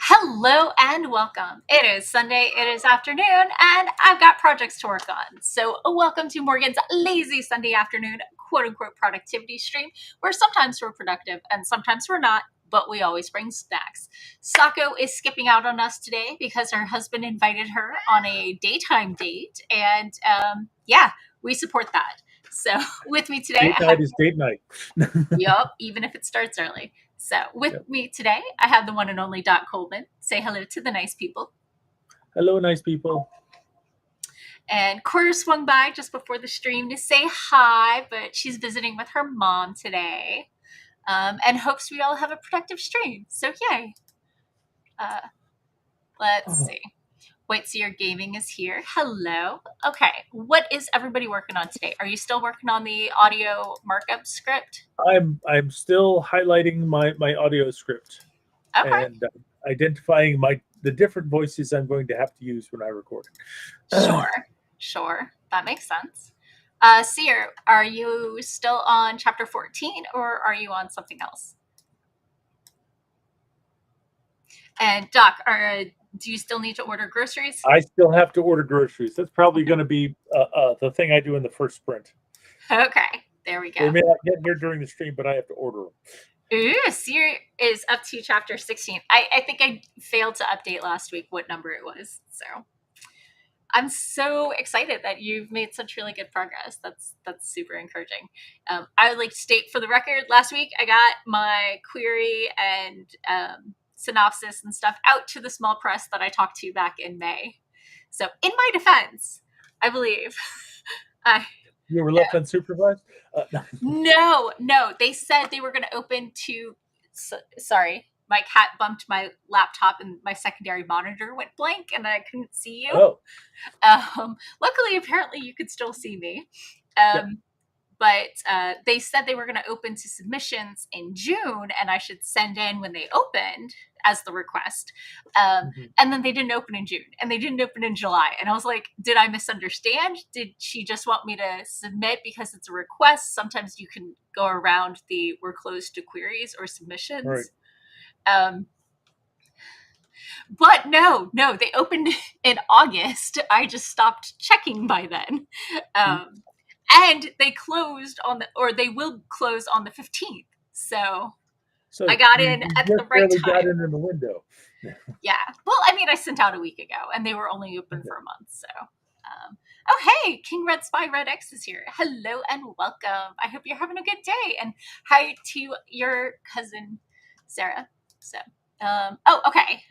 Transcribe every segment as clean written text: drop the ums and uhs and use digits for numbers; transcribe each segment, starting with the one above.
Hello and welcome. It is Sunday, it is afternoon, and I've got projects to work on. So, welcome to Morgan's lazy Sunday afternoon, quote unquote, productivity stream, where sometimes we're productive and sometimes we're not, but we always bring snacks. Sako is skipping out on us today because her husband invited her on a daytime date, and we support that. So, with me today, Date night is date night. Yup, even if it starts early. So with me today, I have the one and only Coleman. Say hello to the nice people. Hello, nice people. And Cora swung by just before the stream to say hi, but she's visiting with her mom today, and hopes we all have a productive stream. So yay. Let's see. Wait, so your gaming is here. Hello. Okay, what is everybody working on today? Are you still working on the audio markup script? I'm still highlighting my audio script and identifying the different voices I'm going to have to use when I record it. Sure. That makes sense. Seer, are you still on chapter 14 or are you on something else? And Doc, do you still need to order groceries? I still have to order groceries. That's probably going to be the thing I do in the first sprint. Okay, there we go. They may not get here during the stream, but I have to order them. Ooh, Seer is up to chapter 16. I think I failed to update last week what number it was. So I'm so excited that you've made such really good progress. That's super encouraging. I would like to state for the record, last week I got my query and synopsis and stuff out to the small press that I talked to back in May. So in my defense, I believe you were left unsupervised? No. They said they were going to open to. Sorry, my cat bumped my laptop and my secondary monitor went blank and I couldn't see you. Luckily, apparently, you could still see me. But they said they were going to open to submissions in June and I should send in when they opened as the request. And then they didn't open in June and they didn't open in July. And I was like, did I misunderstand? Did she just want me to submit because it's a request? Sometimes you can go around the we're closed to queries or submissions. Right. But no, they opened in August. I just stopped checking by then. And they closed they will close on the 15th. So I got in at the right time. Got in the window. Yeah. Well, I mean, I sent out a week ago and they were only open for a month. So, hey, King Red Spy Red X is here. Hello and welcome. I hope you're having a good day. And hi to your cousin, Sarah. So, okay.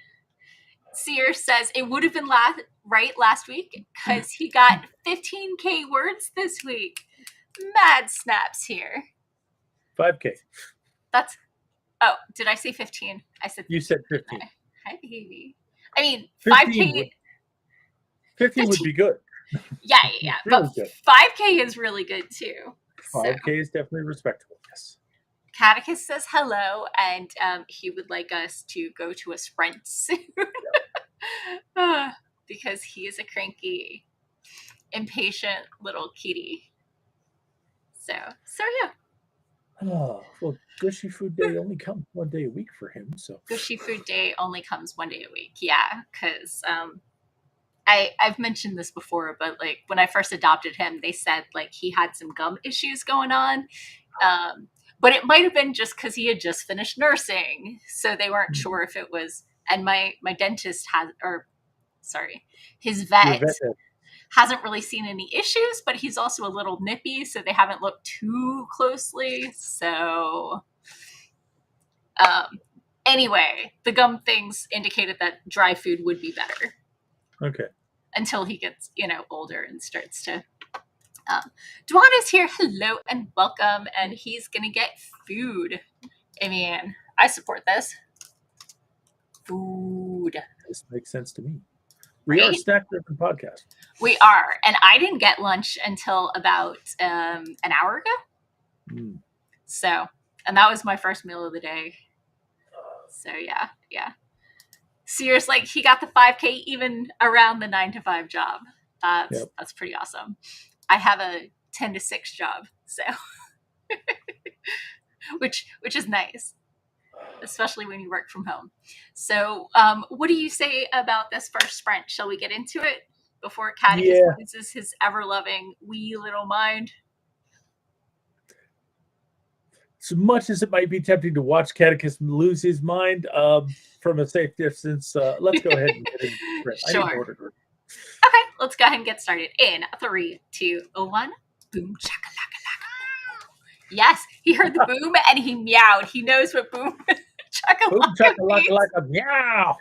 Seer says it would have been right last week because he got 15K words this week. Mad snaps here. 5K. Did I say 15? I said 15. You said 15. Hi, baby. I mean, 5K. 15 would be good. Yeah. But good. 5K is really good too. 5K is definitely respectable. Yes. Catechus says hello, and he would like us to go to a sprint soon. Because he is a cranky, impatient little kitty. So yeah. Oh, well, Gushy Food Day only comes one day a week for him. So Gushy Food Day only comes one day a week. Yeah, because I've mentioned this before, but like when I first adopted him, they said like he had some gum issues going on. But it might have been just because he had just finished nursing, so they weren't sure if it was. And my dentist his vet hasn't really seen any issues, but he's also a little nippy, so they haven't looked too closely. So, anyway, the gum things indicated that dry food would be better. Okay. Until he gets, older and starts to. Dwan is here. Hello and welcome, and he's gonna get food. I mean, I support this. Food. This makes sense to me. We are a snack-driven podcast. We are, and I didn't get lunch until about an hour ago. So, and that was my first meal of the day. So yeah. Sears, like he got the 5K even around the 9 to 5 job. That's pretty awesome. I have a 10 to 6 job, so which is nice. especially when you work from home. So, what do you say about this first sprint? Shall we get into it before Catechus Yeah. loses his ever-loving wee little mind? As much as it might be tempting to watch Catechus lose his mind from a safe distance, let's go ahead and get into the sprint. I need an Sure. order. Okay, let's go ahead and get started in 3, 2, 1. Boom, chakalaka. Yes, he heard the boom and he meowed. He knows what boom Boom chakalaka chakalaka means. like a meow.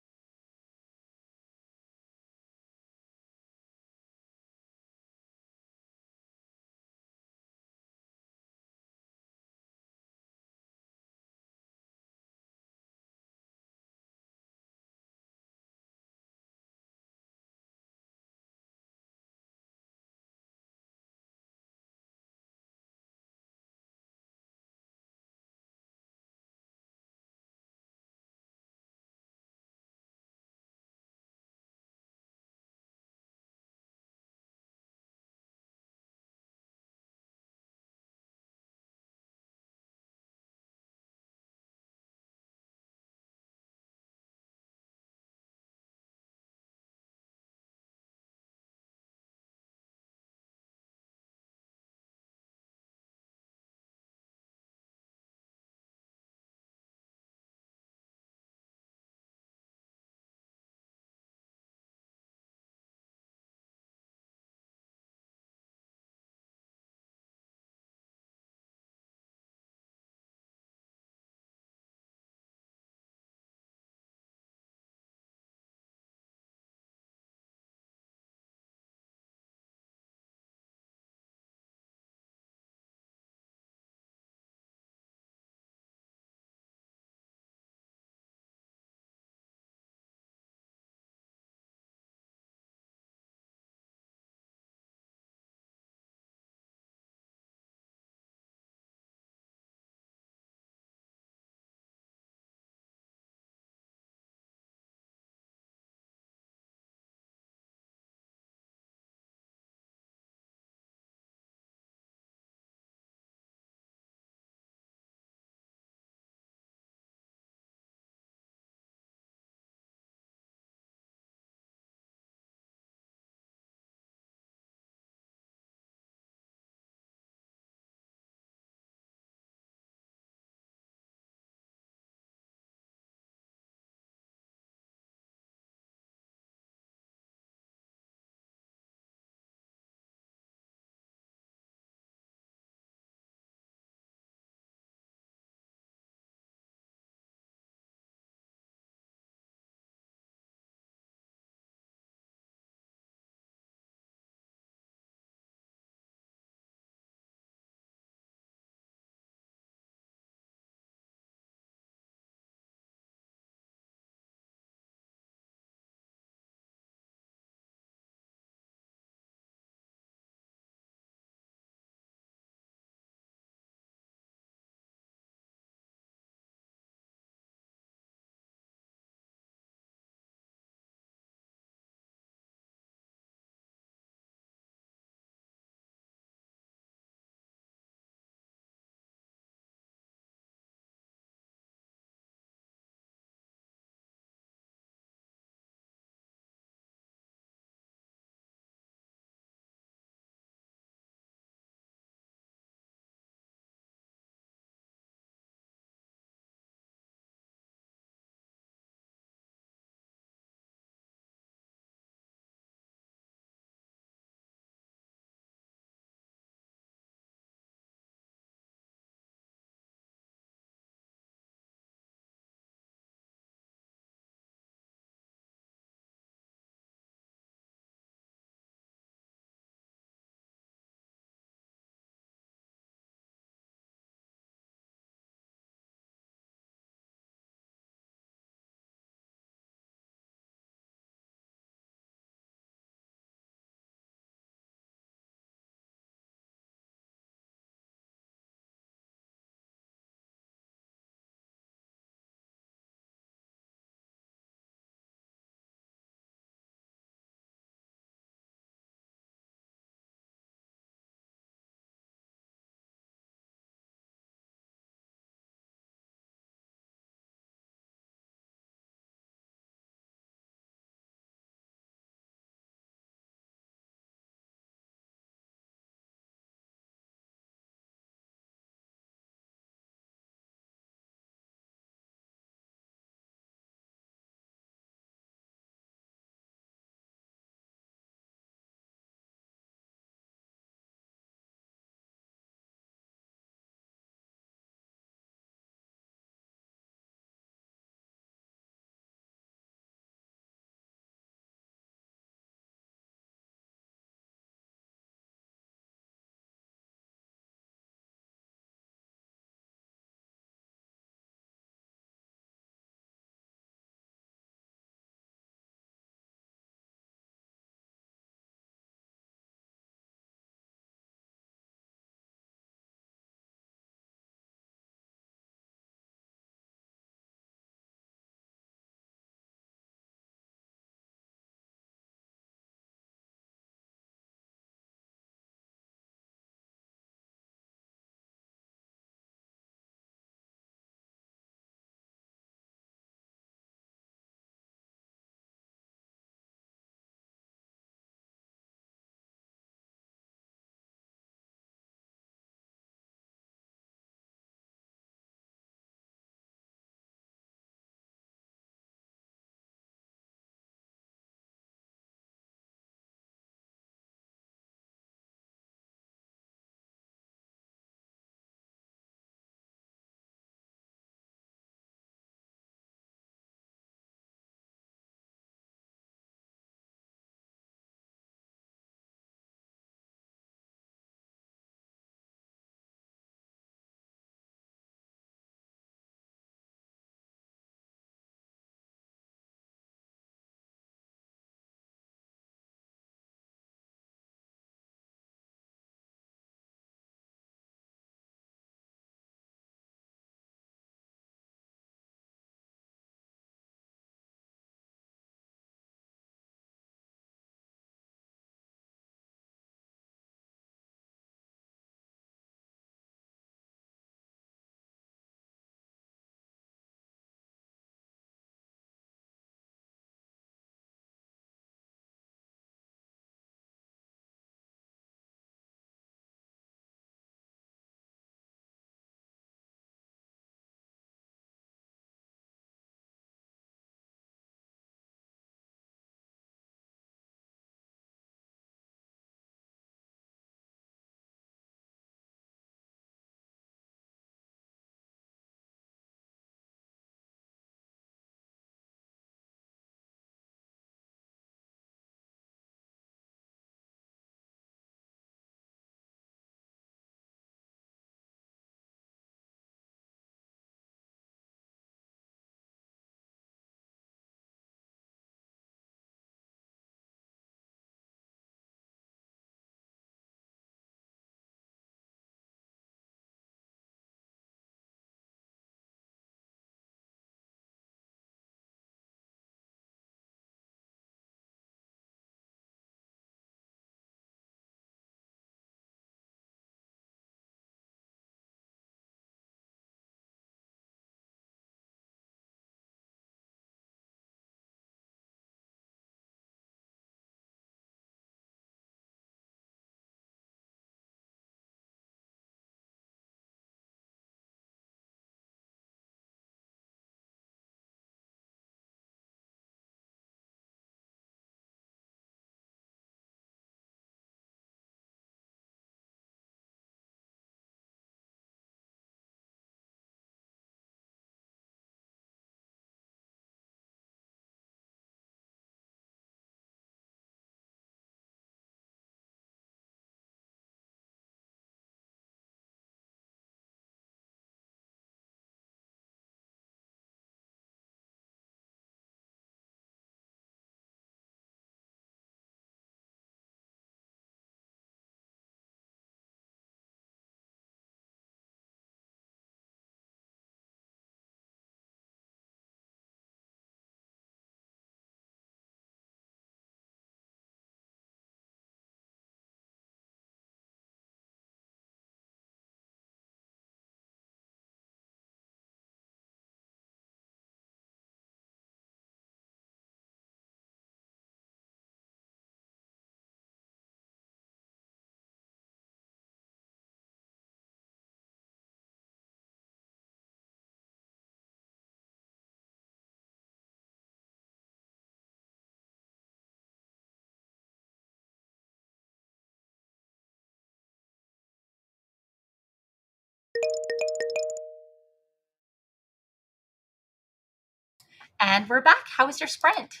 And we're back. How was your sprint?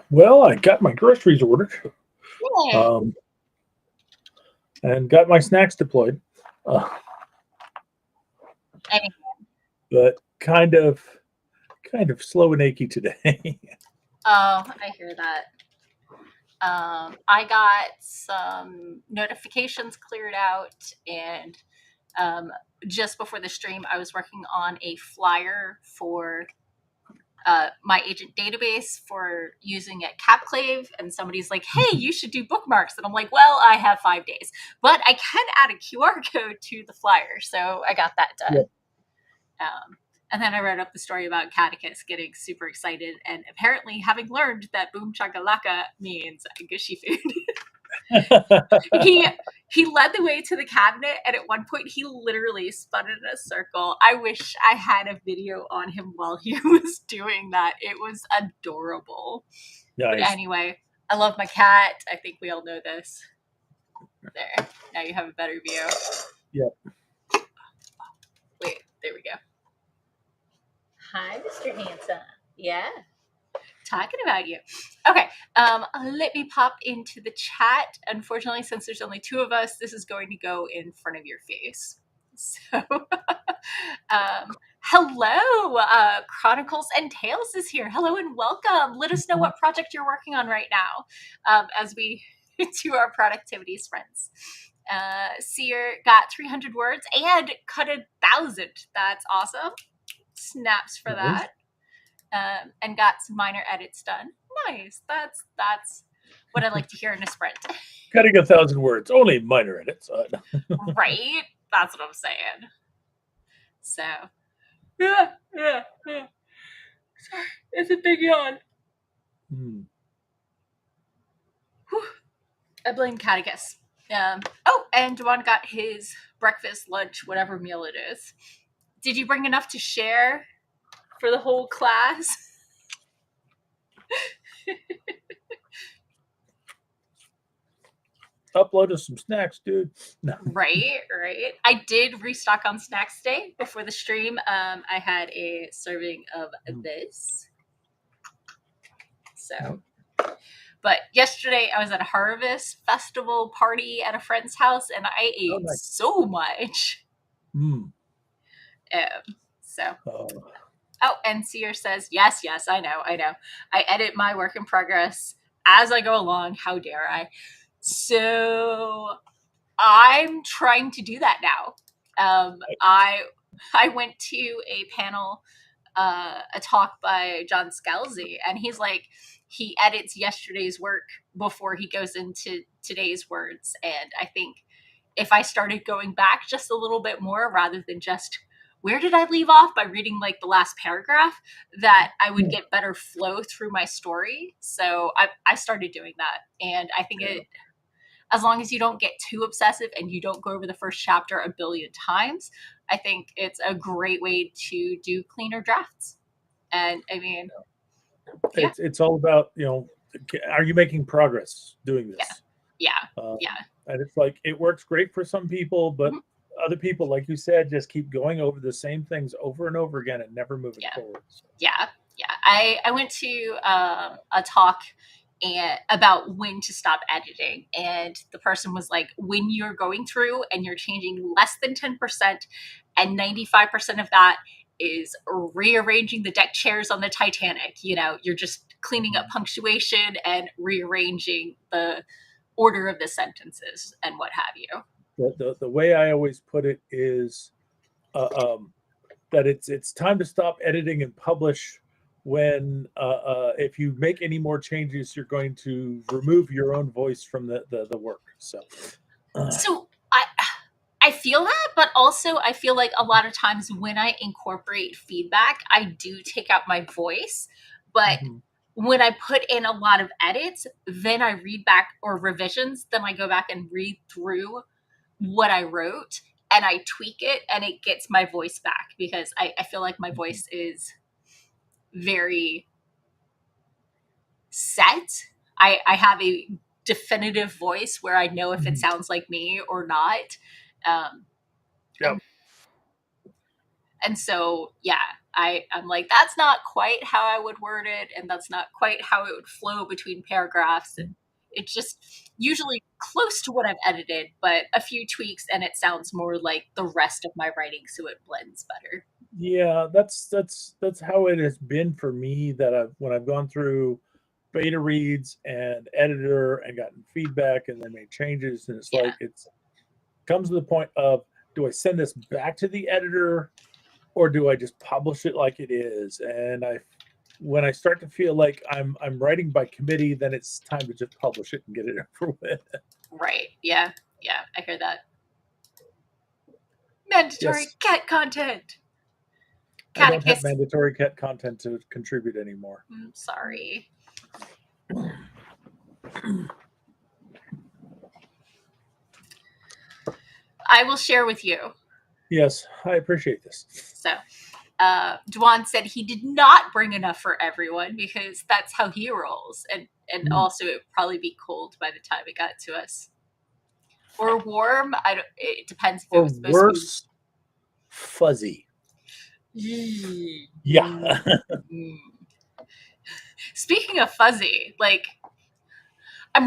Well, I got my groceries ordered, Yeah. and got my snacks deployed, uh, I mean, but kind of slow and achy today. oh, I hear that. I got some notifications cleared out, and just before the stream, I was working on a flyer for my agent database for using at Capclave, and somebody's like, "Hey, you should do bookmarks," and I'm like, "Well, I have 5 days, but I can add a QR code to the flyer," so I got that done. Yep. And then I wrote up the story about Catechus getting super excited and apparently having learned that boom chakalaka means gushy food. he led the way to the cabinet, and at one point he literally spun in a circle. I wish I had a video on him while he was doing that. It was adorable. Nice. But anyway, I love my cat. I think we all know this. There. Now you have a better view. Yep. Wait, there we go. Hi, Mr. Handsome. Yeah. Talking about you. Okay, let me pop into the chat. Unfortunately, since there's only 2 of us, this is going to go in front of your face. So, hello, Chronicles and Tales is here. Hello and welcome. Let us know what project you're working on right now as we do our productivity sprints. Seer got 300 words and cut 1,000. That's awesome. Snaps for that. And got some minor edits done. Nice. That's what I like to hear in a sprint. Cutting 1,000 words, only minor edits. Right? That's what I'm saying. So, yeah. Sorry, it's a big yawn. I blame Catechus. Oh, and Dewan got his breakfast, lunch, whatever meal it is. Did you bring enough to share for the whole class? Uploaded some snacks, dude. No. Right. I did restock on snacks today before the stream. I had a serving of this. So, but yesterday I was at a harvest festival party at a friend's house, and I ate so much. Oh, and Seer says, yes, I know. I edit my work in progress as I go along. How dare I? So I'm trying to do that now. I went to a panel, a talk by John Scalzi, and he's like, he edits yesterday's work before he goes into today's words. And I think if I started going back just a little bit more rather than just where did I leave off by reading like the last paragraph, that I would get better flow through my story. So I started doing that. And I think as long as you don't get too obsessive and you don't go over the first chapter a billion times, I think it's a great way to do cleaner drafts. And I mean, it's all about, are you making progress doing this? Yeah. And it's like, it works great for some people, but other people, like you said, just keep going over the same things over and over again and never moving forward. So. Yeah. I went to a talk about when to stop editing, and the person was like, when you're going through and you're changing less than 10% and 95% of that is rearranging the deck chairs on the Titanic, you're just cleaning up punctuation and rearranging the order of the sentences and what have you. The way I always put it is that it's time to stop editing and publish when if you make any more changes, you're going to remove your own voice from the work. So I feel that, but also I feel like a lot of times when I incorporate feedback, I do take out my voice. But when I put in a lot of edits, then I read back, or revisions, then I go back and read through what I wrote and I tweak it, and it gets my voice back, because I feel like my voice is very set. I have a definitive voice where I know if it sounds like me or not. And so, yeah, I'm like, that's not quite how I would word it, and that's not quite how it would flow between paragraphs. And it's just usually close to what I've edited, but a few tweaks, and it sounds more like the rest of my writing, so it blends better. Yeah, that's how it has been for me. That when I've gone through beta reads and editor and gotten feedback and then made changes, and it's Yeah. like it's comes to the point of, do I send this back to the editor or do I just publish it like it is? And when I start to feel like I'm writing by committee, then it's time to just publish it and get it over with. Right. Yeah. Yeah. I hear that. Mandatory Yes, cat content. I don't have Catechist. mandatory cat content to contribute anymore. Sorry. I will share with you. Yes, I appreciate this. So, Dwan said he did not bring enough for everyone because that's how he rolls, and also it would probably be cold by the time it got to us, or warm. I don't. It depends if it Or was supposed worse, fuzzy. to be. Yeah. Speaking of fuzzy, like I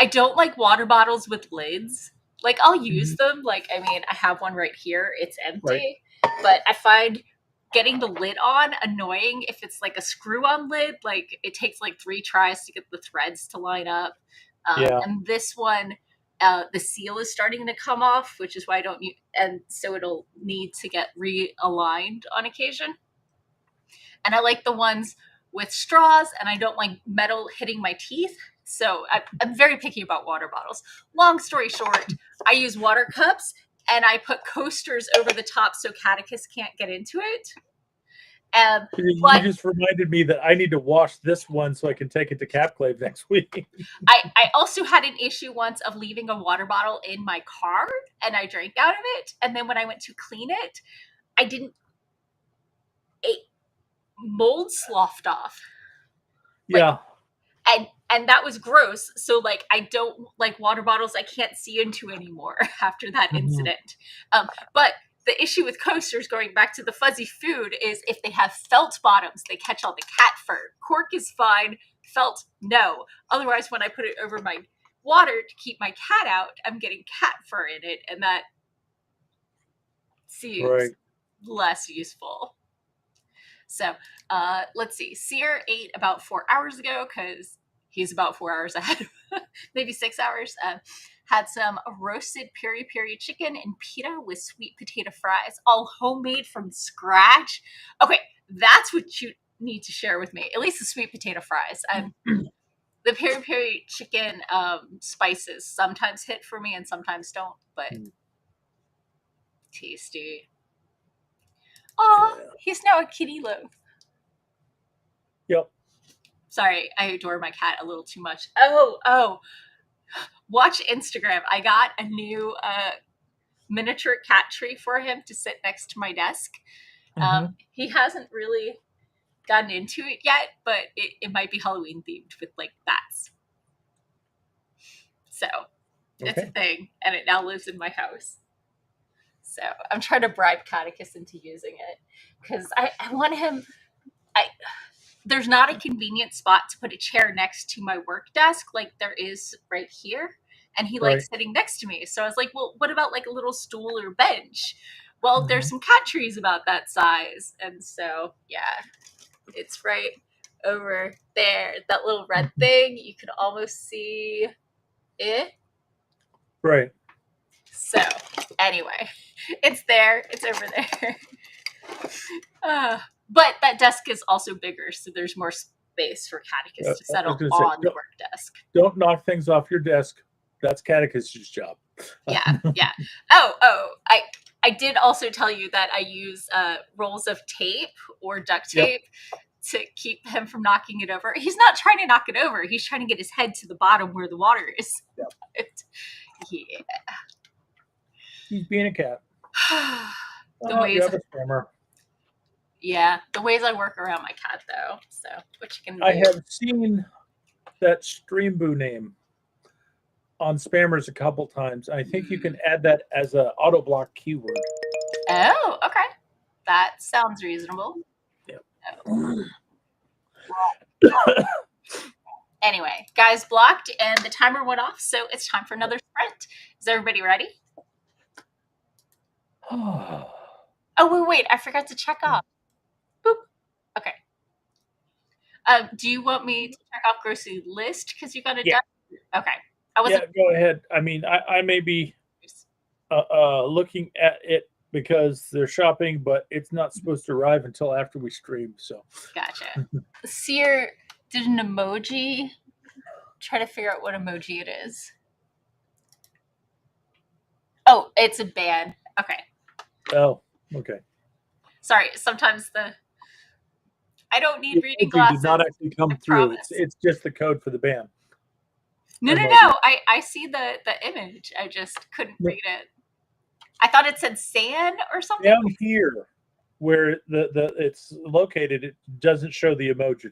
don't like water bottles with lids. Like I'll use them. Like I mean, I have one right here. It's Right. empty, but I find getting the lid on annoying if it's like a screw-on lid. Like it takes like 3 tries to get the threads to line up. Yeah. And this one, the seal is starting to come off, which is why I don't use, and so it'll need to get realigned on occasion. And I like the ones with straws, and I don't like metal hitting my teeth. So I'm very picky about water bottles. Long story short, I use water cups and I put coasters over the top so Catechus can't get into it. You But just reminded me that I need to wash this one so I can take it to Capclave next week. I also had an issue once of leaving a water bottle in my car and I drank out of it. And then when I went to clean it, I didn't, it mold sloughed off. Like, Yeah. and that was gross. So like I don't like water bottles I can't see into anymore after that incident. But the issue with coasters, going back to the fuzzy food, is if they have felt bottoms, they catch all the cat fur. Cork is fine, felt no. Otherwise, when I put it over my water to keep my cat out, I'm getting cat fur in it, and that seems Right. less useful. So let's see. Sear ate about 4 hours ago because he's about 4 hours ahead, maybe 6 hours. Had some roasted peri peri chicken and pita with sweet potato fries, all homemade from scratch. Okay, that's what you need to share with me. At least the sweet potato fries. The peri peri chicken spices sometimes hit for me and sometimes don't, but tasty. Oh, Yeah. he's now a kitty loaf. Yep. Sorry, I adore my cat a little too much. Oh. Watch Instagram. I got a new miniature cat tree for him to sit next to my desk. He hasn't really gotten into it yet, but it might be Halloween themed with like bats. So it's a thing, and it now lives in my house. So I'm trying to bribe Catechus into using it because I want him. There's not a convenient spot to put a chair next to my work desk like there is right here. And he likes sitting next to me. So I was like, well, what about like a little stool or bench? Well, there's some cat trees about that size. And so, yeah, it's right over there. That little red thing, you can almost see it. Right. So, anyway, it's there. It's over there. But that desk is also bigger, so there's more space for Catechus to settle on the work desk. Don't knock things off your desk. That's Catechus's job. Yeah. Oh, I did also tell you that I use rolls of tape or duct tape to keep him from knocking it over. He's not trying to knock it over. He's trying to get his head to the bottom where the water is. Yeah. He's being a cat. You have a spammer. Yeah, the ways I work around my cat, though. So, what you can do. I have seen that Streamboo name on spammers a couple times. I think you can add that as an auto block keyword. Oh, okay. That sounds reasonable. Yep. Anyway, guys blocked and the timer went off, so it's time for another sprint. Is everybody ready? Oh, wait, I forgot to check off. Boop. Okay. Do you want me to check off grocery list because you got it done? Okay. Go ahead. I mean, I may be looking at it because they're shopping, but it's not supposed to arrive until after we stream. So gotcha. Seer did an emoji. Try to figure out what emoji it is. Oh, it's a ban. Okay. Oh, okay. Sorry. Sometimes I don't need reading glasses. Did not actually come through. It's just the code for the ban. No. I see the image. I just couldn't read it. I thought it said San or something. Down here, where the it's located, it doesn't show the emoji.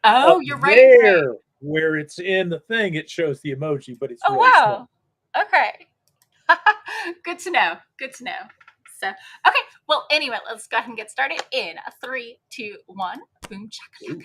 Oh, you're right. There, right. Where it's in the thing, it shows the emoji, but it's really small. Okay. Good to know. So, okay. Well, anyway, let's go ahead and get started in 3, 2, 1. Boom, chaka.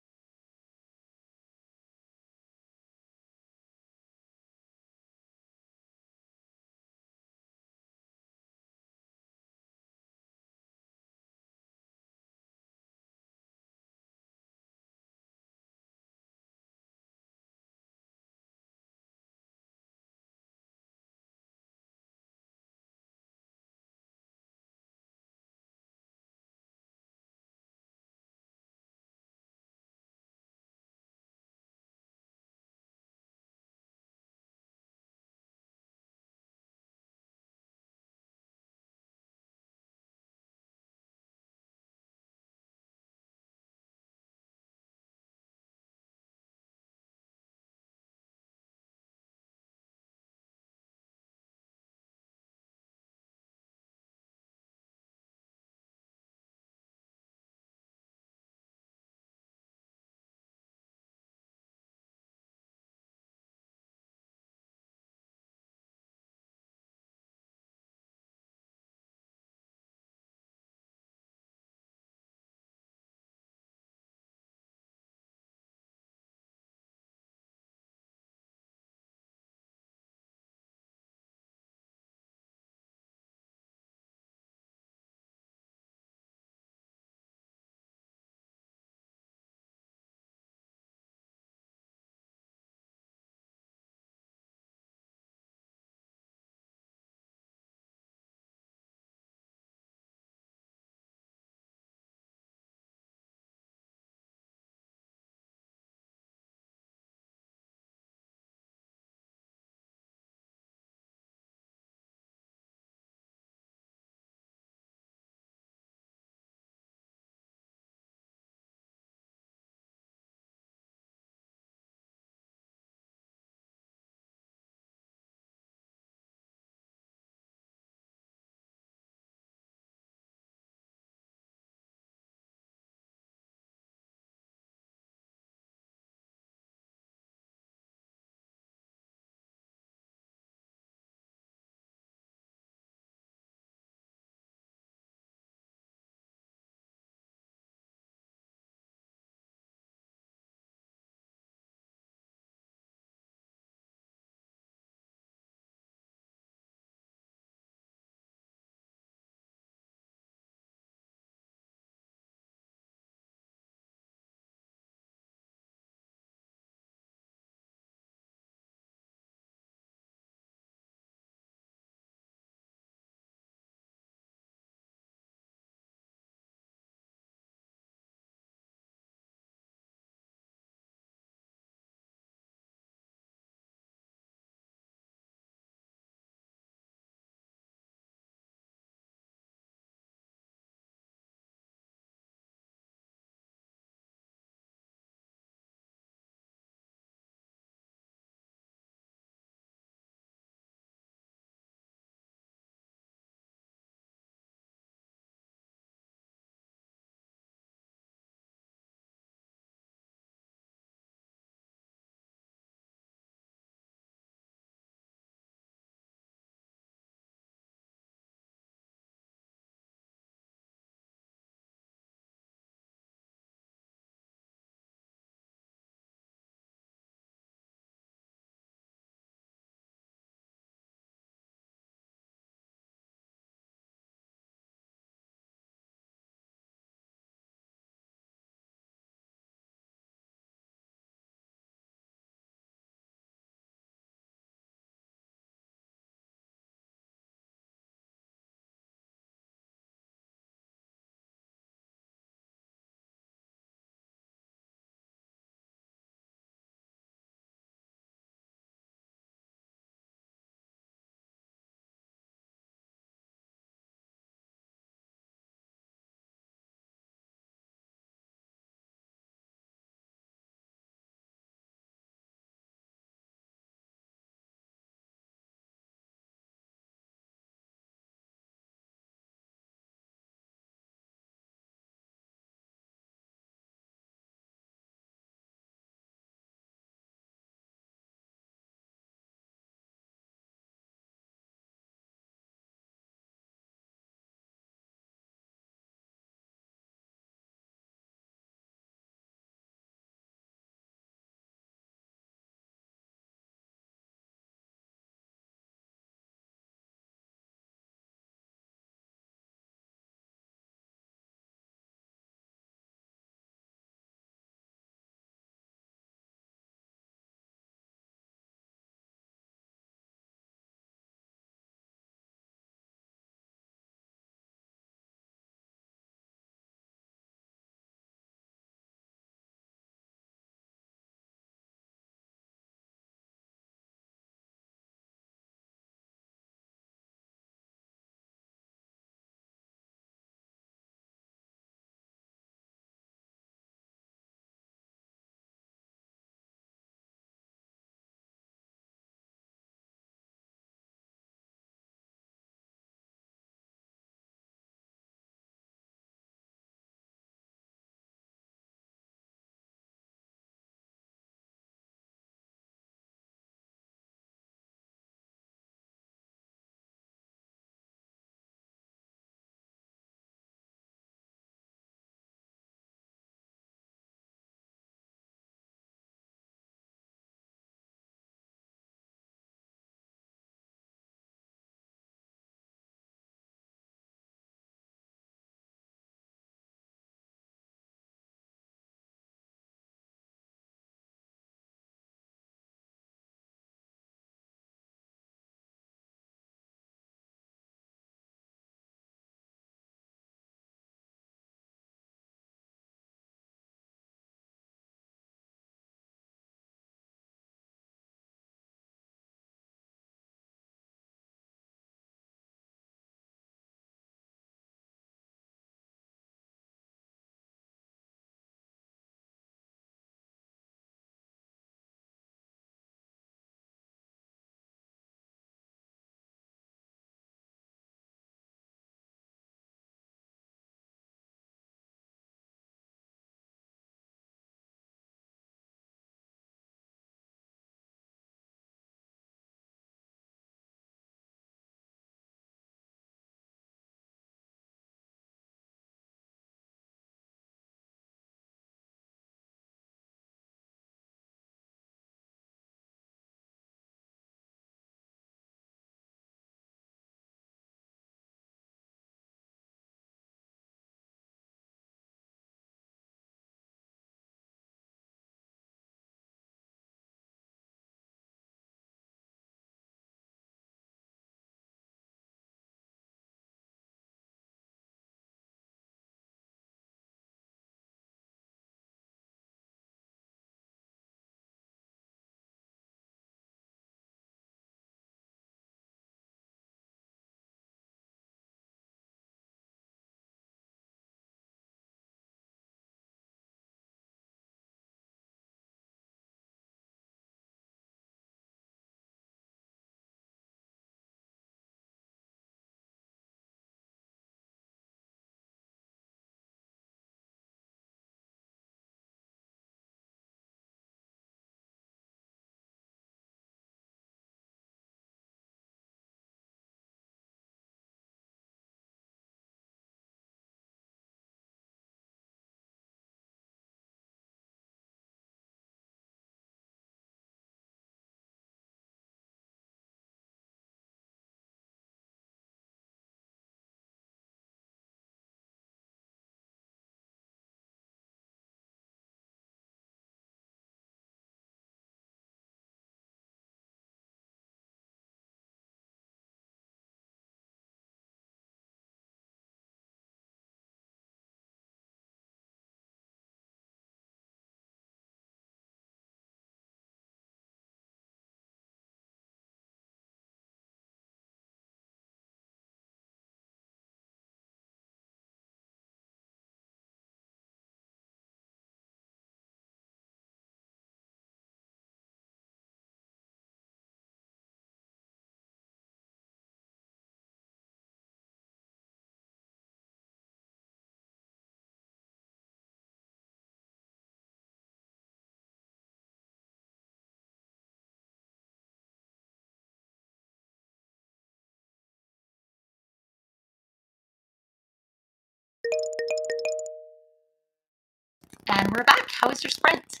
we're back. How was your sprint?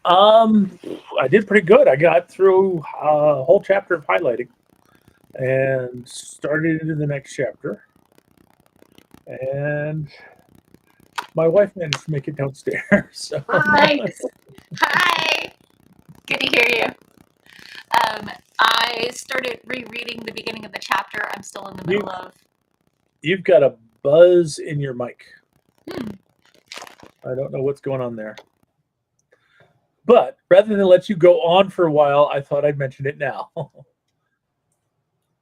I did pretty good. I got through a whole chapter of highlighting and started into the next chapter. And my wife managed to make it downstairs. So. Nice. Hi. Good to hear you. I started rereading the beginning of the chapter. I'm still in the middle of. You've got a buzz in your mic. I don't know what's going on there. But rather than let you go on for a while, I thought I'd mention it now.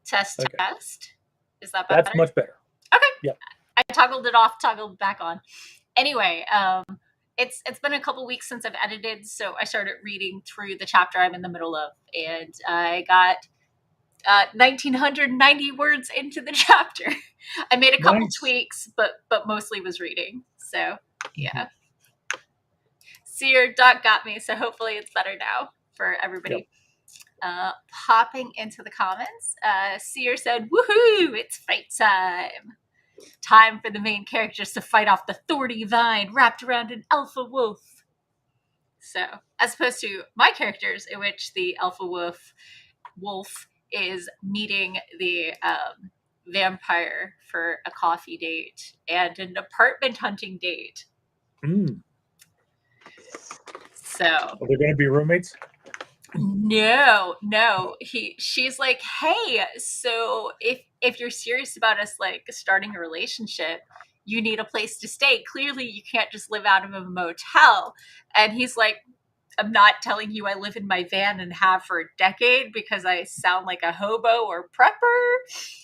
Test. Is that better? That's much better. Okay. Yeah. I toggled it off, toggled back on. Anyway, it's been a couple weeks since I've edited, so I started reading through the chapter I'm in the middle of, and I got 1,990 words into the chapter. I made a couple tweaks, but mostly was reading. So yeah. Seer Doc got me, so hopefully it's better now for everybody. Yep. Popping into the comments, Seer said, "Woohoo! It's fight time! Time for the main characters to fight off the thorny vine wrapped around an alpha wolf." So, as opposed to my characters, in which the alpha wolf is meeting the vampire for a coffee date and an apartment hunting date. So are they going to be roommates? No. She's like, hey, so if you're serious about us like starting a relationship, you need a place to stay. Clearly you can't just live out of a motel. And he's like, I'm not telling you I live in my van and have for a decade because I sound like a hobo or prepper.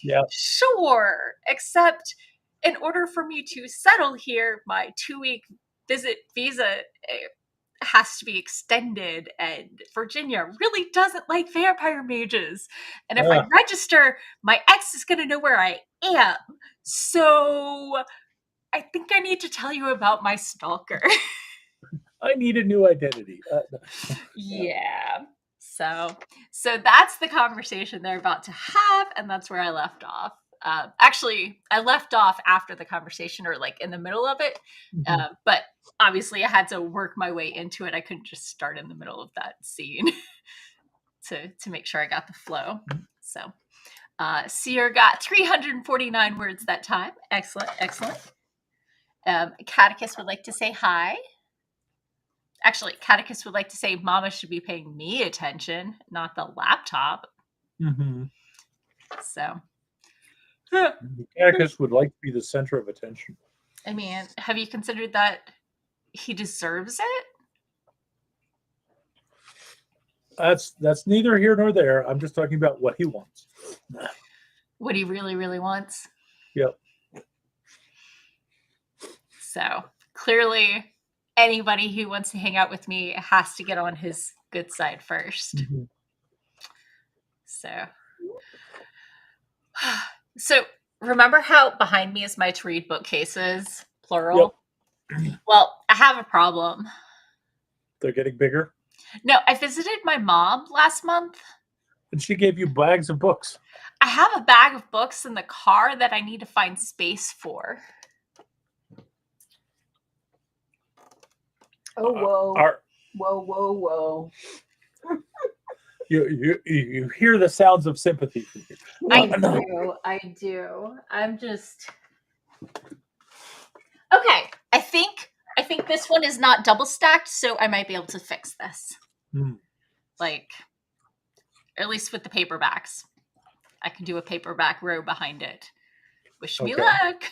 Yeah. Sure. Except in order for me to settle here, my 2-week visit visa has to be extended, and Virginia really doesn't like vampire mages, and if I register, my ex is going to know where I am, so I think I need to tell you about my stalker. I need a new identity. Yeah. So that's the conversation they're about to have, and that's where I left off. Actually, I left off after the conversation, or like in the middle of it. But obviously, I had to work my way into it. I couldn't just start in the middle of that scene to make sure I got the flow. So, Seer got 349 words that time. Excellent. Catechist would like to say hi. Actually, Catechist would like to say Mama should be paying me attention, not the laptop. So. Catechist would like to be the center of attention. I mean, have you considered that he deserves it? That's neither here nor there. I'm just talking about what he wants. What he really, really wants. Yep. So clearly, anybody who wants to hang out with me has to get on his good side first. So remember how behind me is my to read bookcases, plural? Yep. Well, I have a problem. They're getting bigger? No, I visited my mom last month. And she gave you bags of books. I have a bag of books in the car that I need to find space for. Oh, whoa. Whoa. You hear the sounds of sympathy from you. I do. I'm just... Okay, I think this one is not double stacked, so I might be able to fix this. Like, at least with the paperbacks. I can do a paperback row behind it. Wish me luck.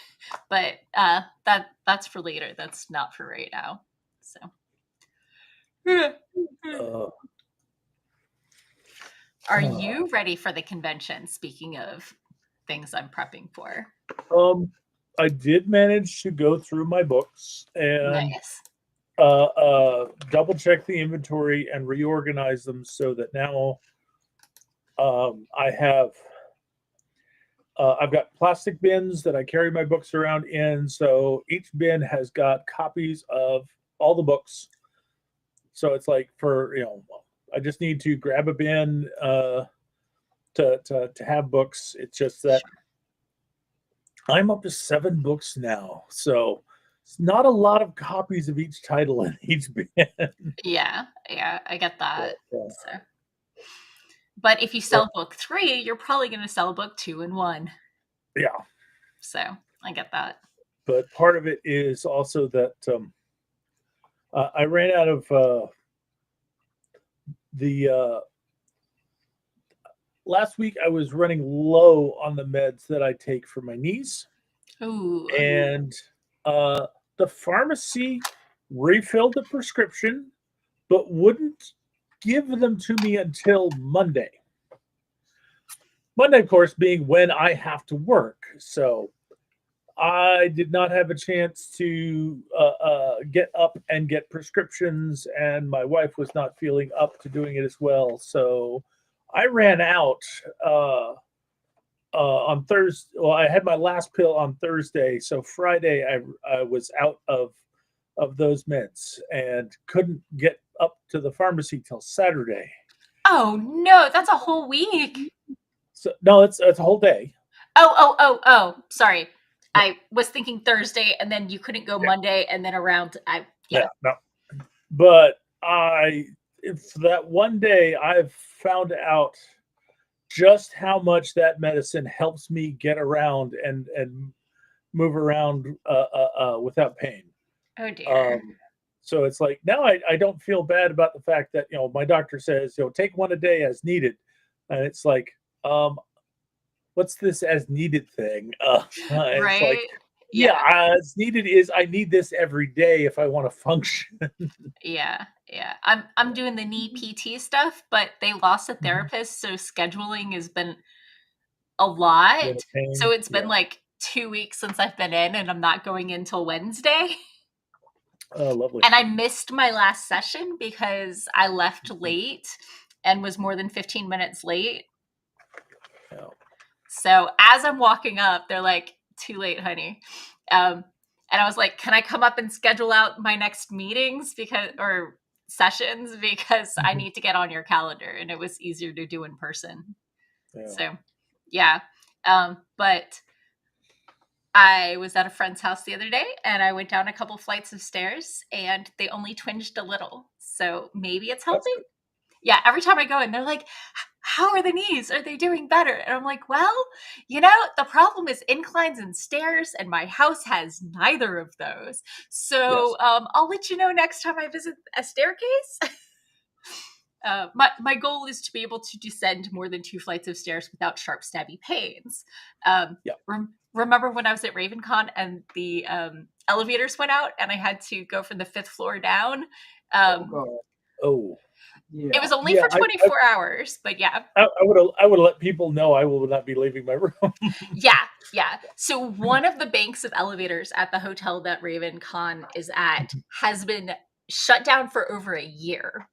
But that's for later. That's not for right now. So. Are you ready for the convention? Speaking of things I'm prepping for. I did manage to go through my books and double check the inventory and reorganize them so that now I've got plastic bins that I carry my books around in. So each bin has got copies of all the books. So it's like I just need to grab a bin to have books. It's just that I'm up to 7 books now. So not a lot of copies of each title in each band. Yeah, I get that. Yeah. So, but if you sell book 3, you're probably going to sell book 2 and 1. Yeah. So I get that. But part of it is also that I ran out of the last week. I was running low on the meds that I take for my knees. Ooh. And the pharmacy refilled the prescription, but wouldn't give them to me until Monday. Monday, of course, being when I have to work. So I did not have a chance to get up and get prescriptions, and my wife was not feeling up to doing it as well. So I ran out on Thursday. Well, I had my last pill on Thursday, so Friday I was out of those meds and couldn't get up to the pharmacy till Saturday. Oh no, that's a whole week. So no, it's a whole day. Oh, sorry. I was thinking Thursday, and then you couldn't go Monday, and then around. No. But for that one day, I've found out just how much that medicine helps me get around and move around without pain. Oh dear. So it's like now I don't feel bad about the fact that my doctor says take one a day as needed, and it's like what's this as needed thing? Right? It's like as needed is I need this every day if I want to function. Yeah. I'm doing the knee PT stuff, but they lost a therapist, so scheduling has been a lot. So it's been like 2 weeks since I've been in, and I'm not going in till Wednesday. Oh, lovely. And I missed my last session because I left late and was more than 15 minutes late. Oh. So as I'm walking up, they're like, "Too late, honey." And I was like, "Can I come up and schedule out my next meetings or sessions because I need to get on your calendar?" And it was easier to do in person. Yeah. So, yeah. But I was at a friend's house the other day, and I went down a couple flights of stairs, and they only twinged a little. So maybe it's helping. Yeah, every time I go in, they're like, "How are the knees? Are they doing better?" And I'm like, "Well, the problem is inclines and stairs, and my house has neither of those. So I'll let you know next time I visit a staircase." My goal is to be able to descend more than 2 flights of stairs without sharp, stabby pains. Remember when I was at RavenCon and the elevators went out and I had to go from the 5th floor down? Yeah. It was only for 24 hours, but yeah. I would let people know I will not be leaving my room. Yeah. So one of the banks of elevators at the hotel that RavenCon is at has been shut down for over a year.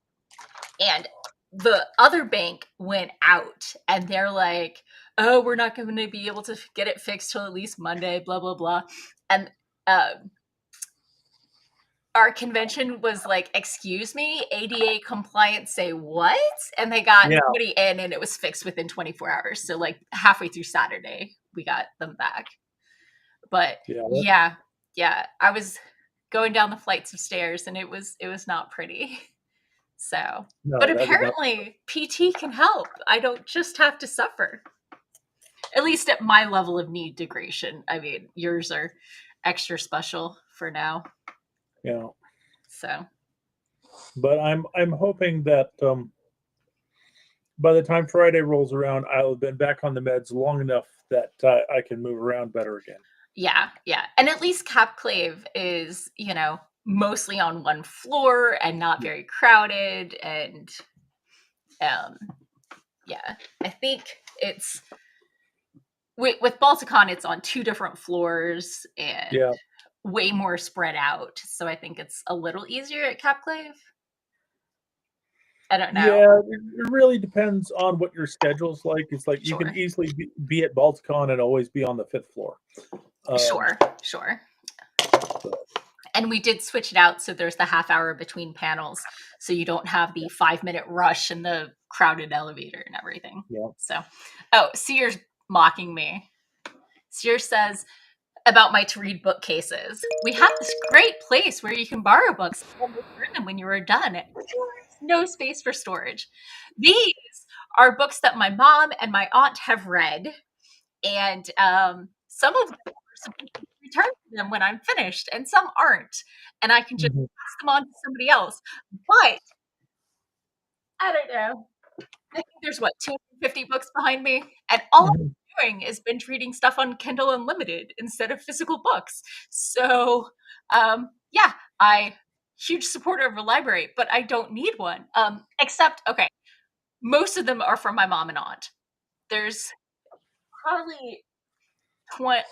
And the other bank went out, and they're like, "Oh, we're not going to be able to get it fixed till at least Monday, blah, blah, blah." And our convention was like, "Excuse me, ADA compliance, say what?" And they got somebody in, and it was fixed within 24 hours. So like halfway through Saturday, we got them back. But yeah, I was going down the flights of stairs, and it was not pretty. So, but apparently PT can help. I don't just have to suffer. At least at my level of knee degradation. I mean, yours are extra special for now. Yeah. So. But I'm hoping that by the time Friday rolls around, I'll have been back on the meds long enough that I can move around better again. Yeah. And at least Capclave is, mostly on one floor and not very crowded. And I think it's with Balticon, it's on 2 different floors and way more spread out. So I think it's a little easier at Capclave. I don't know. Yeah, it really depends on what your schedule's like. It's like you can easily be at Balticon and always be on the 5th floor. Sure. And we did switch it out so there's the half hour between panels, so you don't have the 5-minute rush in the crowded elevator and everything. Yeah. So, Sear's mocking me. Sear says, about my to read bookcases. We have this great place where you can borrow books and return them when you are done. No space for storage. These are books that my mom and my aunt have read, and some of them are supposed to return to them when I'm finished, and some aren't. And I can just pass them on to somebody else. But I don't know. I think there's 250 books behind me, and all I'm doing is binge reading stuff on Kindle Unlimited instead of physical books. So, yeah, I huge supporter of a library, but I don't need one. Except, okay, most of them are from my mom and aunt. There's probably 20,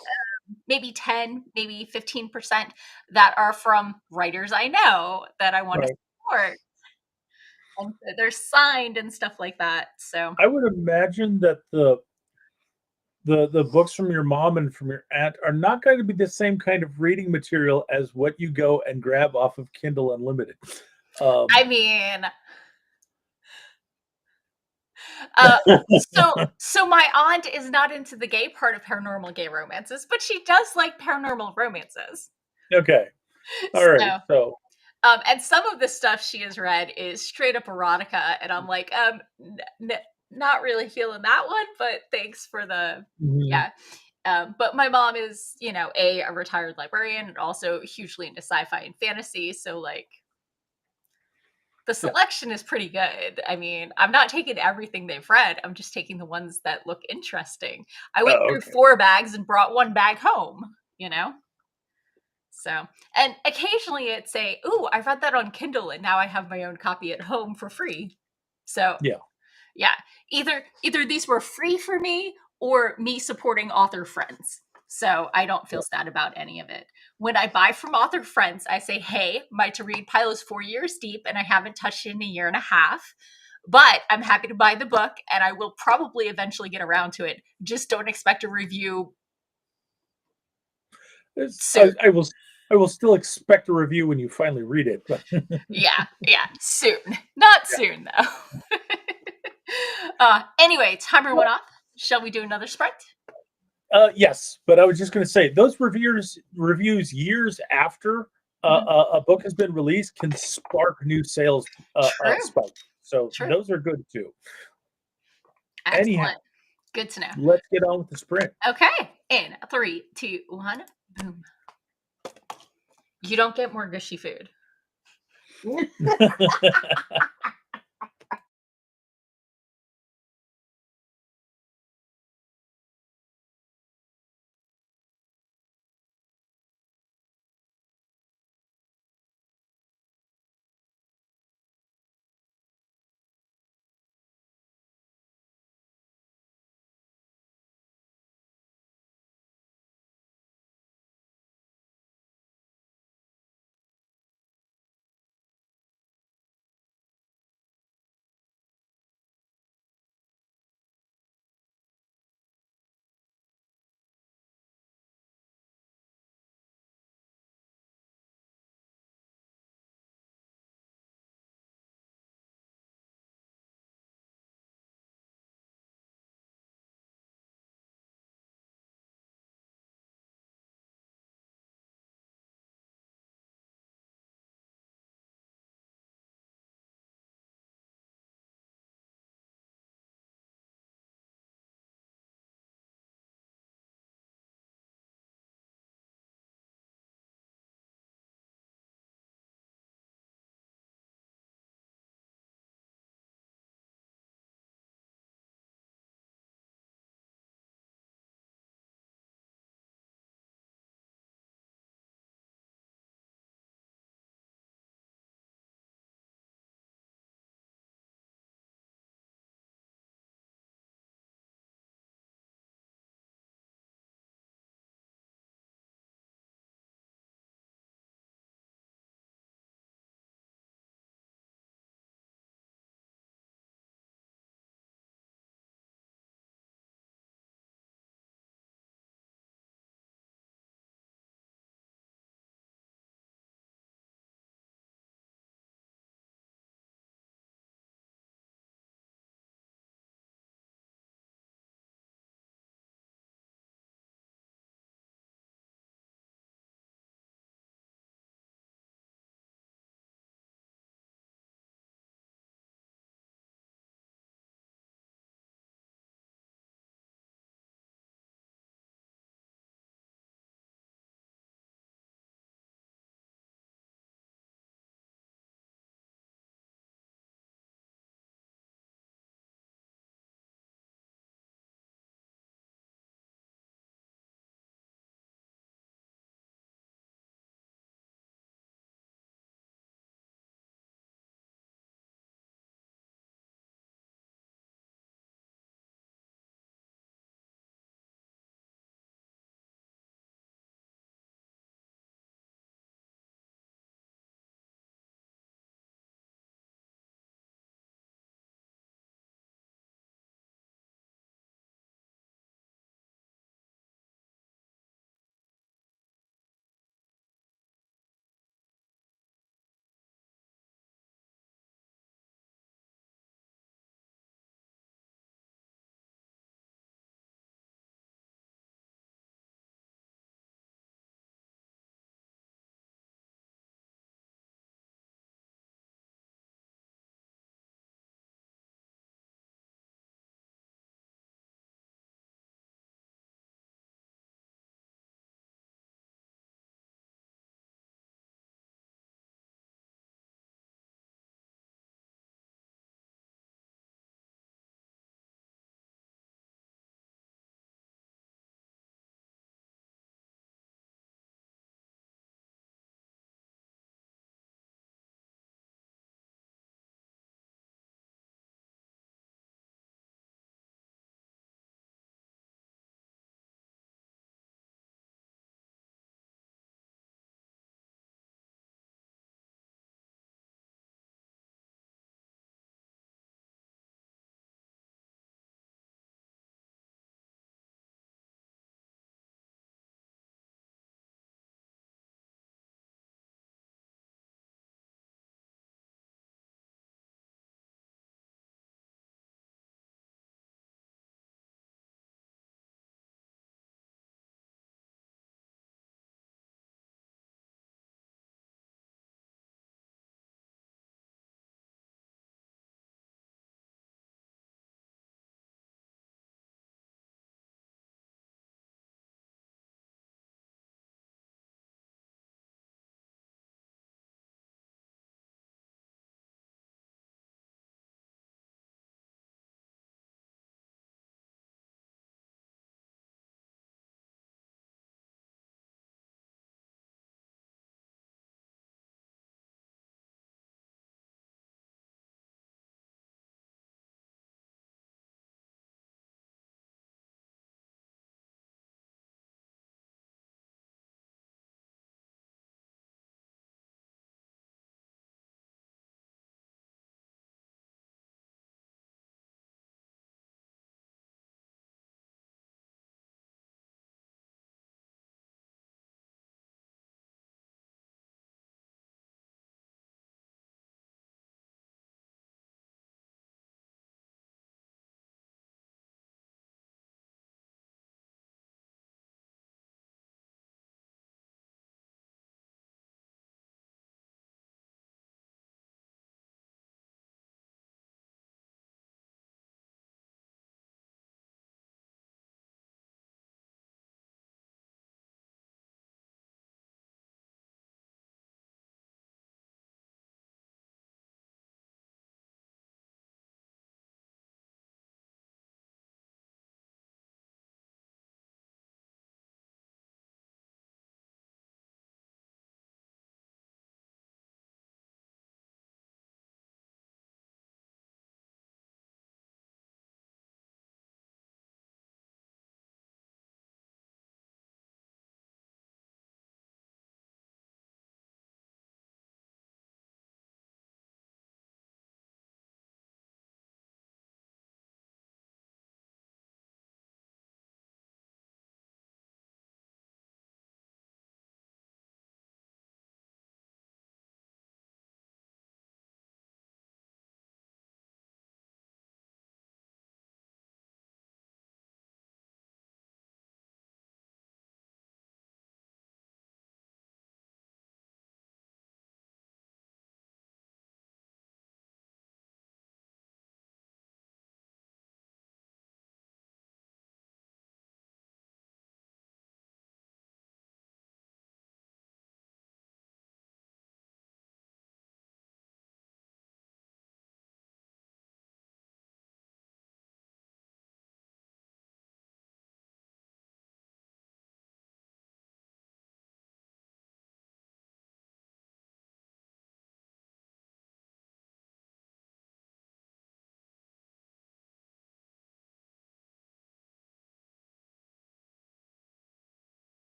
maybe 10, maybe 15% that are from writers I know that I want to support. And they're signed and stuff like that. So I would imagine that the books from your mom and from your aunt are not going to be the same kind of reading material as what you go and grab off of Kindle Unlimited. I mean, so my aunt is not into the gay part of paranormal gay romances, but she does like paranormal romances. Okay. All right. So and some of the stuff she has read is straight up erotica, and I'm like, not really feeling that one, but thanks for the yeah. But my mom is, a retired librarian and also hugely into sci-fi and fantasy, so like the selection is pretty good. I mean, I'm not taking everything they've read. I'm just taking the ones that look interesting. I went through 4 bags and brought 1 bag home, So, and occasionally it's ooh, I read that on Kindle and now I have my own copy at home for free. So, yeah. Either these were free for me or me supporting author friends. So I don't feel sad about any of it. When I buy from author friends, I say, hey, my to read pile is 4 years deep and I haven't touched it in a year and a half. But I'm happy to buy the book and I will probably eventually get around to it. Just don't expect a review soon. I will still expect a review when you finally read it. But yeah, soon. Not soon though. Anyway, timer went off. Shall we do another sprint? Yes, but I was just going to say those reviews years after a book has been released can spark new sales spike. So those are good too. Excellent. Anyhow, good to know. Let's get on with the sprint. Okay, in 3, 2, 1, boom. You don't get more gushy food.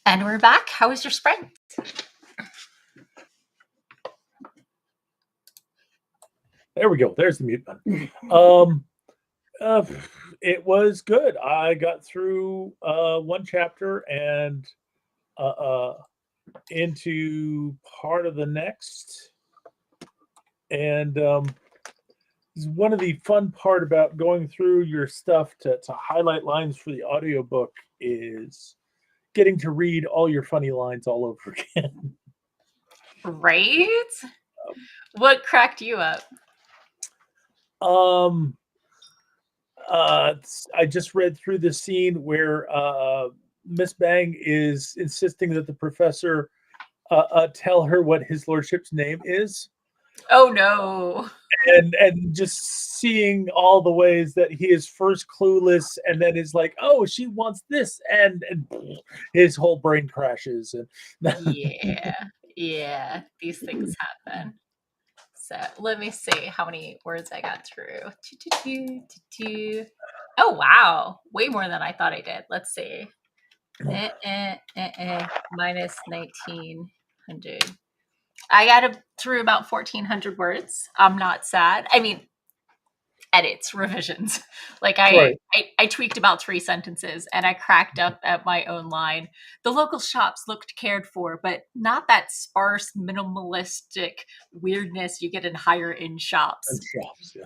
And we're back. How was your sprint? There we go. There's the mute button. It was good. I got through one chapter and into part of the next. And one of the fun part about going through your stuff to highlight lines for the audiobook is getting to read all your funny lines all over again. Right? What cracked you up? I just read through the scene where Miss Bang is insisting that the professor tell her what his lordship's name is. Oh no. And just seeing all the ways that he is first clueless and then is like, oh, she wants this, and his whole brain crashes. And yeah, these things happen. So let me see how many words I got through. Oh wow, way more than I thought I did. Let's see. Minus 1900. I got through about 1400 words. I'm not sad. I mean, edits, revisions. Like I tweaked about 3 sentences and I cracked up at my own line. The local shops looked cared for, but not that sparse, minimalistic weirdness you get in higher end shops. Yeah.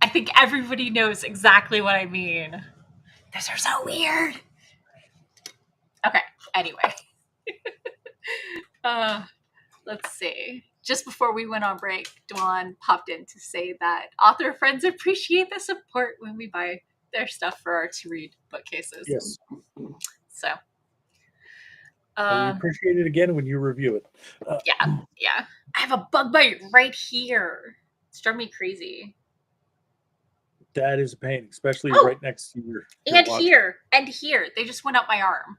I think everybody knows exactly what I mean. Those are so weird. Okay, anyway. Let's see. Just before we went on break, Dwan popped in to say that author friends appreciate the support when we buy their stuff for our to-read bookcases. Yes. So. We appreciate it again when you review it. Yeah. I have a bug bite right here. It's driving me crazy. That is a pain, especially right next to your and watch. And here. They just went up my arm.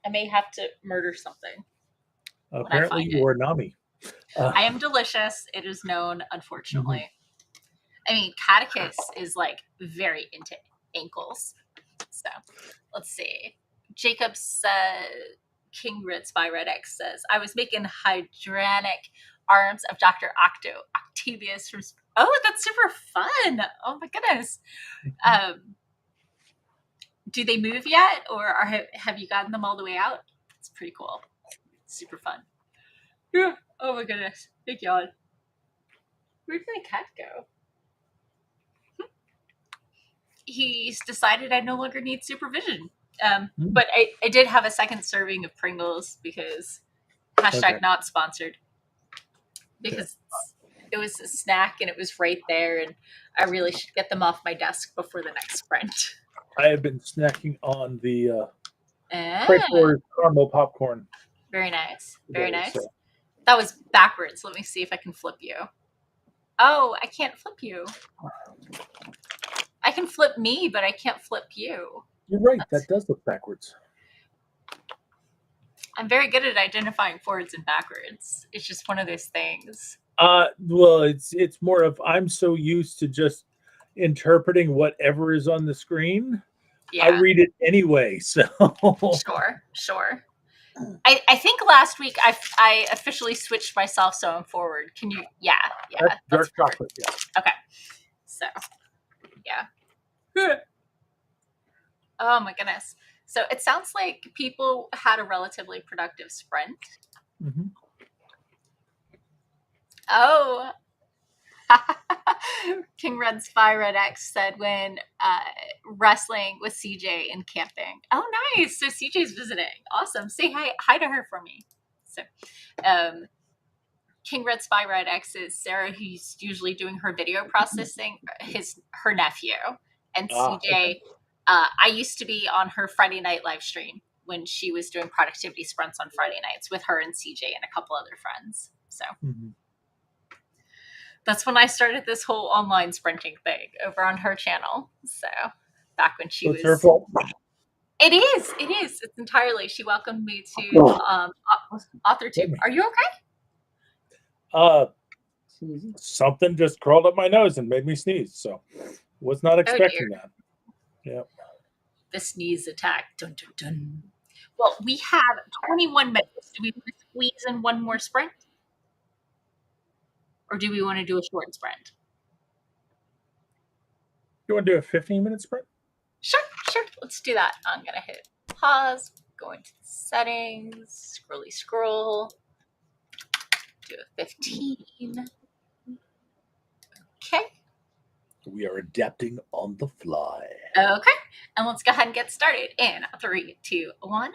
I may have to murder something. Apparently you are Nami. I am delicious. It is known, unfortunately. Mm-hmm. I mean, Catechus is like very into ankles. So let's see. Jacob said, King Ritz by Red X says, I was making hydranic arms of Dr. Octavius from... Oh, that's super fun. Oh my goodness. Do they move yet? Or have you gotten them all the way out? It's pretty cool. Super fun. Yeah. Oh my goodness. Big yawn. Where did my cat go? He's decided I no longer need supervision. But I did have a second serving of Pringles because #not sponsored. Because it was a snack and it was right there, and I really should get them off my desk before the next sprint. I have been snacking on the caramel popcorn. Very nice. Very nice. So. That was backwards. Let me see if I can flip you. Oh, I can't flip you. I can flip me, but I can't flip you. You're right. That does look backwards. I'm very good at identifying forwards and backwards. It's just one of those things. Well, it's more of I'm so used to just interpreting whatever is on the screen. Yeah. I read it anyway. So Sure. I think last week I officially switched myself, so I'm forward. Can you? Yeah. Dark chocolate. Yeah. Okay. So, yeah. Oh my goodness. So it sounds like people had a relatively productive sprint. Mm-hmm. Oh. King Red Spy Red X said when wrestling with CJ and camping. Oh, nice. So CJ's visiting. Awesome. Say hi to her for me. So, King Red Spy Red X is Sarah, who's usually doing her video processing, her nephew. And CJ, okay. I used to be on her Friday night live stream when she was doing productivity sprints on Friday nights with her and CJ and a couple other friends. So. Mm-hmm. That's when I started this whole online sprinting thing over on her channel. So back when she was. Her fault. It is. It's entirely. She welcomed me to AuthorTube. Are you okay? Something just crawled up my nose and made me sneeze. So was not expecting that. Yeah. The sneeze attack. Dun, dun, dun. Well, we have 21 minutes. Do we want to squeeze in one more sprint? Or do we want to do a short sprint? You want to do a 15-minute sprint? Sure. Let's do that. I'm going to hit pause, go into the settings, scroll, do a 15. Okay. We are adapting on the fly. Okay. And let's go ahead and get started in 3, 2, 1.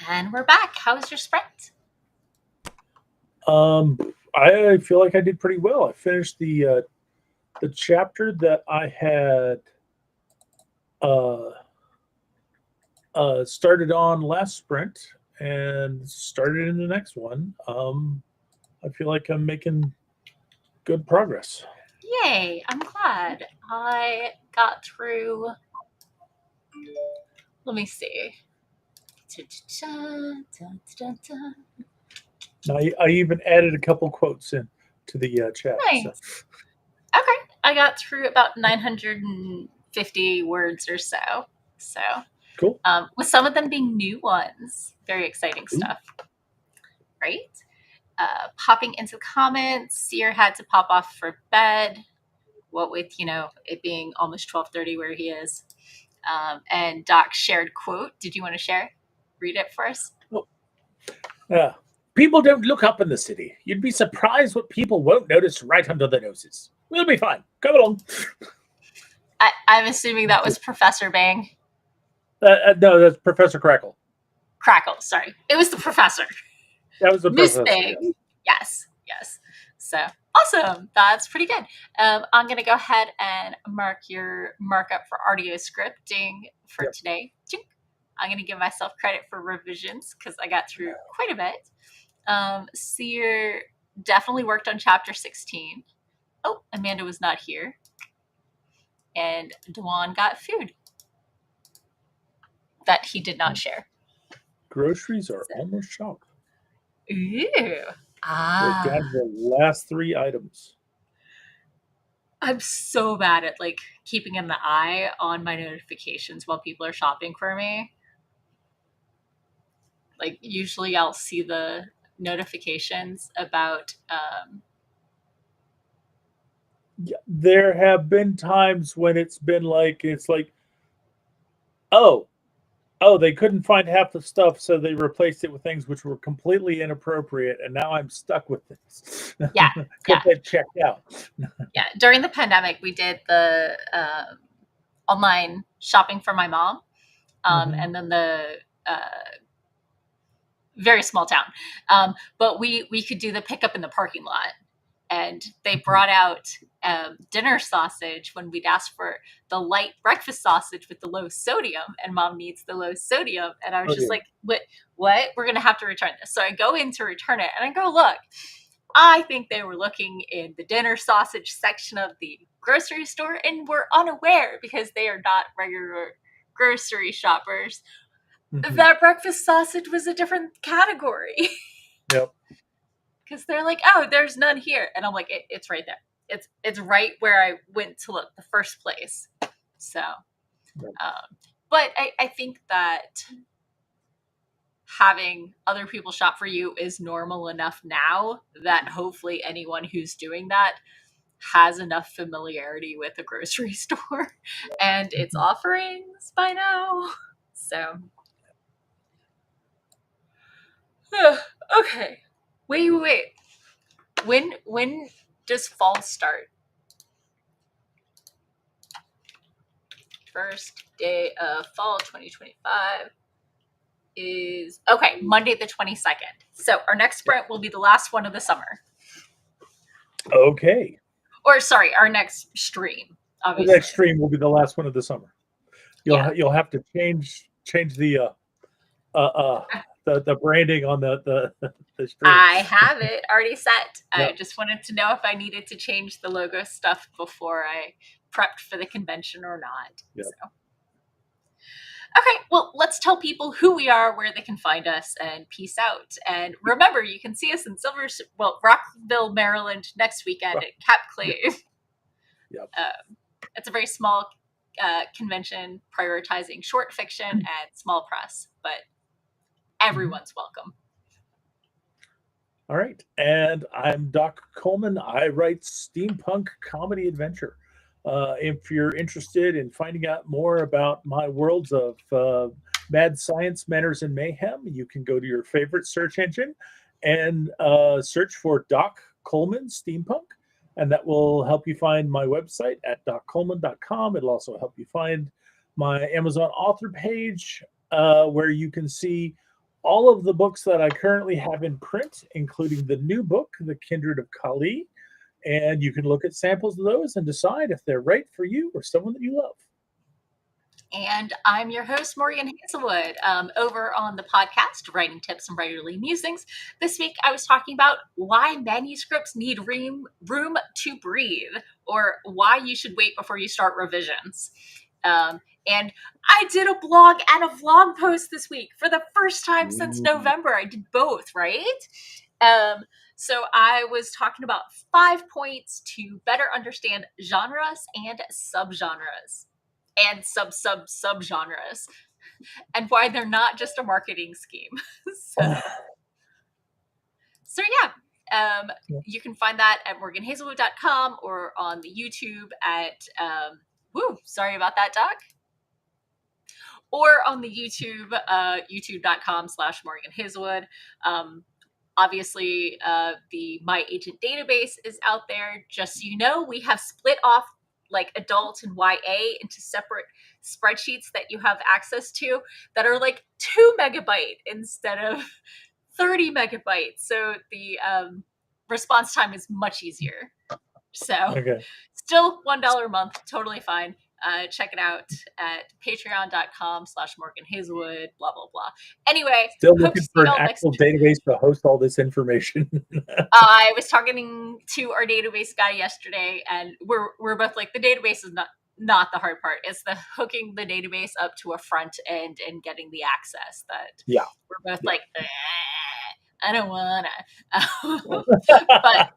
And we're back. How was your sprint? I feel like I did pretty well. I finished the chapter that I had started on last sprint and started in the next one. I feel like I'm making good progress. Yay, I'm glad. I got through, let me see. I even added a couple quotes in to the chat. Nice. So. Okay, I got through about 950 words or so. So cool. With some of them being new ones. Very exciting stuff. Right? Popping into comments. Seer had to pop off for bed. What with, it being almost 12:30 where he is. And Doc shared quote. Did you want to share? Read it for us. People don't look up in the city. You'd be surprised what people won't notice right under their noses. We'll be fine. Come along. I'm assuming that was Professor Bang. No, that's Professor Crackle. Crackle, sorry. It was the professor. That was the Miss professor. Bang. Yes. So awesome. That's pretty good. I'm going to go ahead and mark your markup for audio scripting for today. I'm going to give myself credit for revisions because I got through quite a bit. Seer definitely worked on chapter 16. Oh, Amanda was not here. And Dwan got food that he did not share. Groceries are almost shopped. Ooh. We're down to the last 3 items. I'm so bad at keeping an eye on my notifications while people are shopping for me. Usually I'll see the notifications about there have been times when it's like oh, they couldn't find half the stuff, so they replaced it with things which were completely inappropriate, and now I'm stuck with this. Yeah. Get checked out. Yeah. During the pandemic, we did the online shopping for my mom, and then the very small town. But we could do the pickup in the parking lot. And they brought out dinner sausage when we'd asked for the light breakfast sausage with the low sodium, and Mom needs the low sodium. And I was just like, what? We're going to have to return this. So I go in to return it, and I go, look, I think they were looking in the dinner sausage section of the grocery store and were unaware because they are not regular grocery shoppers. That breakfast sausage was a different category. Yep. Because they're like, oh, there's none here. And I'm like, it's right there. It's right where I went to look the first place. So, but I think that having other people shop for you is normal enough now that hopefully anyone who's doing that has enough familiarity with the grocery store and its offerings by now. So, okay. Wait. When does fall start? First day of fall 2025 is Monday the 22nd. So our next sprint will be the last one of the summer. Okay. Or sorry, our next stream. Obviously. The next stream will be the last one of the summer. You'll have to change the branding on the stream. I have it already set. Yep. I just wanted to know if I needed to change the logo stuff before I prepped for the convention or not. Yep. So. Okay, well, let's tell people who we are, where they can find us, and peace out. And remember, you can see us in Rockville, Maryland next weekend at Cap Clave. Yep. It's a very small convention prioritizing short fiction and small press, but everyone's welcome. All right. And I'm Doc Coleman. I write steampunk comedy adventure. If you're interested in finding out more about my worlds of mad science, manners, and mayhem, you can go to your favorite search engine and search for Doc Coleman Steampunk. And that will help you find my website at doccoleman.com. It'll also help you find my Amazon author page where you can see all of the books that I currently have in print, including the new book, The Kindred of Kali. And you can look at samples of those and decide if they're right for you or someone that you love. And I'm your host, Morgan Hazelwood, over on the podcast, Writing Tips and Writerly Musings. This week, I was talking about why manuscripts need room to breathe, or why you should wait before you start revisions. And I did a blog and a vlog post this week for the first time since November. I did both, right? So I was talking about 5 points to better understand genres and subgenres. And subgenres, and why they're not just a marketing scheme. So yeah, you can find that at morganhazelwood.com or on the YouTube at sorry about that, Doc. Or on the YouTube, youtube.com/morganhazelwood. Obviously, the My Agent database is out there. Just so you know, we have split off like adult and YA into separate spreadsheets that you have access to that are like 2 megabyte instead of 30 megabytes. So the response time is much easier. So still $1 a month, totally fine. Check it out at patreon.com/morganhazelwood, blah, blah, blah. Anyway, still looking for an actual database to host all this information. I was talking to our database guy yesterday, and we're both like, the database is not the hard part. It's the hooking the database up to a front end and getting the access that we're both like, I don't wanna. But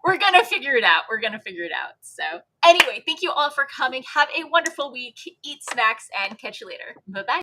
we're gonna figure it out. So anyway, thank you all for coming. Have a wonderful week. Eat snacks and catch you later. Bye-bye.